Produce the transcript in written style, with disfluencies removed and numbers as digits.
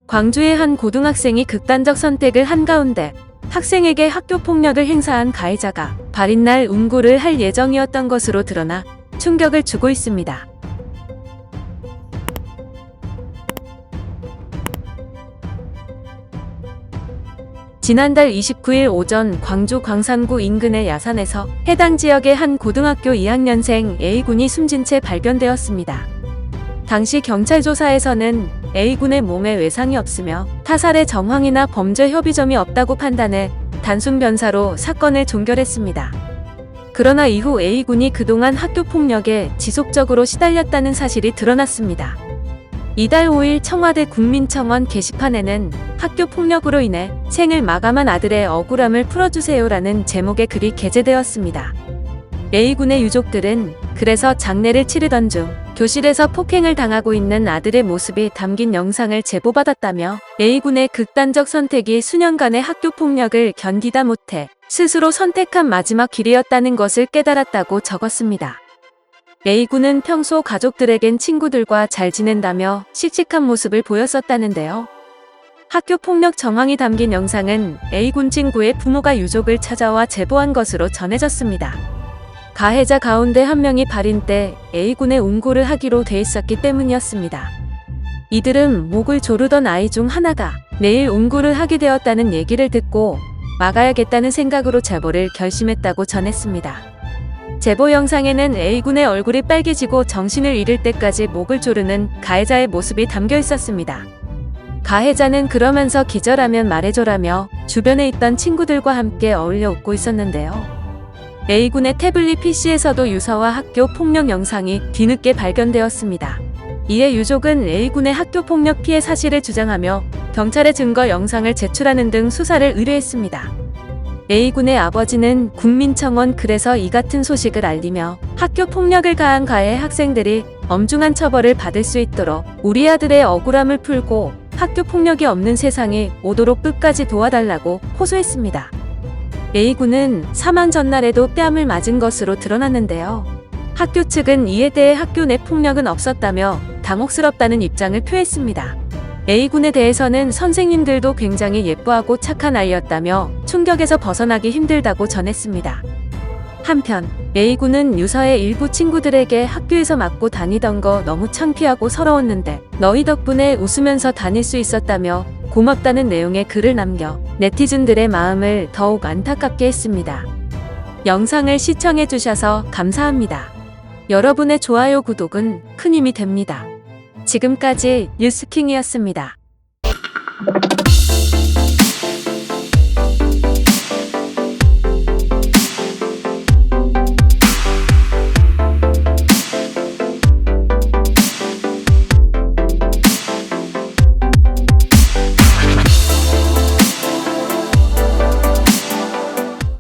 광주의 한 고등학생이 극단적 선택을 한 가운데 학생에게 학교 폭력을 행사한 가해자가 발인 날 운구를 할 예정이었던 것으로 드러나 충격을 주고 있습니다. 지난달 29일 오전 광주 광산구 인근의 야산에서 해당 지역의 한 고등학교 2학년생 A군이 숨진 채 발견되었습니다. 당시 경찰 조사에서는 A군의 몸에 외상이 없으며 타살의 정황이나 범죄 협의점이 없다고 판단해 단순 변사로 사건을 종결했습니다. 그러나 이후 A군이 그동안 학교 폭력에 지속적으로 시달렸다는 사실이 드러났습니다. 이달 5일 청와대 국민청원 게시판에는 학교 폭력으로 인해 생을 마감한 아들의 억울함을 풀어주세요라는 제목의 글이 게재되었습니다. A군의 유족들은 그래서 장례를 치르던 중 교실에서 폭행을 당하고 있는 아들의 모습이 담긴 영상을 제보받았다며 A군의 극단적 선택이 수년간의 학교 폭력을 견디다 못해 스스로 선택한 마지막 길이었다는 것을 깨달았다고 적었습니다. A군은 평소 가족들에겐 친구들과 잘 지낸다며 씩씩한 모습을 보였었다는데요. 학교 폭력 정황이 담긴 영상은 A군 친구의 부모가 유족을 찾아와 제보한 것으로 전해졌습니다. 가해자 가운데 한 명이 발인 때 A군의 운구를 하기로 돼 있었기 때문이었습니다. 이들은 목을 조르던 아이 중 하나가 내일 운구를 하게 되었다는 얘기를 듣고 막아야겠다는 생각으로 제보를 결심했다고 전했습니다. 제보 영상에는 A군의 얼굴이 빨개지고 정신을 잃을 때까지 목을 조르는 가해자의 모습이 담겨 있었습니다. 가해자는 그러면서 기절하면 말해줘라며 주변에 있던 친구들과 함께 어울려 웃고 있었는데요. A군의 태블릿 PC에서도 유서와 학교 폭력 영상이 뒤늦게 발견되었습니다. 이에 유족은 A군의 학교 폭력 피해 사실을 주장하며 경찰에 증거 영상을 제출하는 등 수사를 의뢰했습니다. A군의 아버지는 국민청원 글에서 이 같은 소식을 알리며 학교 폭력을 가한 가해 학생들이 엄중한 처벌을 받을 수 있도록 우리 아들의 억울함을 풀고 학교 폭력이 없는 세상이 오도록 끝까지 도와달라고 호소했습니다. A군은 사망 전날에도 뺨을 맞은 것으로 드러났는데요. 학교 측은 이에 대해 학교 내 폭력은 없었다며 당혹스럽다는 입장을 표했습니다. A군에 대해서는 선생님들도 굉장히 예뻐하고 착한 아이였다며 충격에서 벗어나기 힘들다고 전했습니다. 한편 A군은 유서의 일부 친구들에게 학교에서 맞고 다니던 거 너무 창피하고 서러웠는데 너희 덕분에 웃으면서 다닐 수 있었다며 고맙다는 내용의 글을 남겨 네티즌들의 마음을 더욱 안타깝게 했습니다. 영상을 시청해주셔서 감사합니다. 여러분의 좋아요, 구독은 큰 힘이 됩니다. 지금까지 뉴스킹이었습니다.